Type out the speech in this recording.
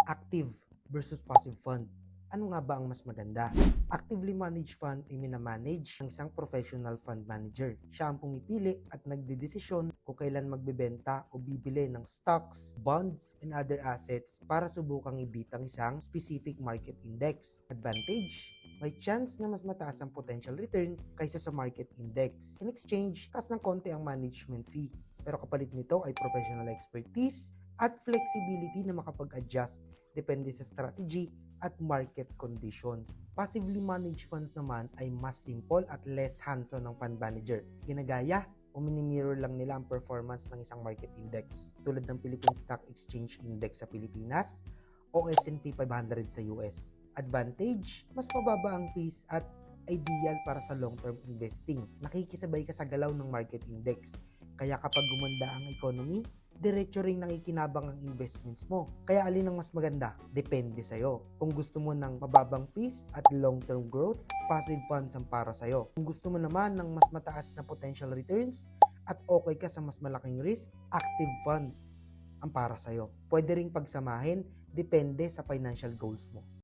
Active versus passive fund. Ano nga ba ang mas maganda? Actively managed fund ay minamanage ng isang professional fund manager. Siya ang pumipili at nagdedesisyon kung kailan magbebenta o bibili ng stocks, bonds, and other assets para subukang ibit ang isang specific market index. Advantage: may chance na mas mataas ang potential return kaysa sa market index. In exchange, taas ng konti ang management fee. Pero kapalit nito ay professional expertise at flexibility na makapag-adjust depende sa strategy at market conditions. Passively managed funds naman ay mas simple at less hands-on ng fund manager. Ginagaya o minimirror lang nila ang performance ng isang market index tulad ng Philippine Stock Exchange Index sa Pilipinas o S&P 500 sa US. Advantage: mas mababa ang fees at ideal para sa long-term investing. Nakikisabay ka sa galaw ng market index. Kaya kapag gumanda ang economy, diretso ring nakikinabang ang investments mo. Kaya alin ang mas maganda? Depende sa'yo. Kung gusto mo ng mababang fees at long-term growth, passive funds ang para sa'yo. Kung gusto mo naman ng mas mataas na potential returns at okay ka sa mas malaking risk, active funds ang para sa'yo. Pwede ring pagsamahin, depende sa financial goals mo.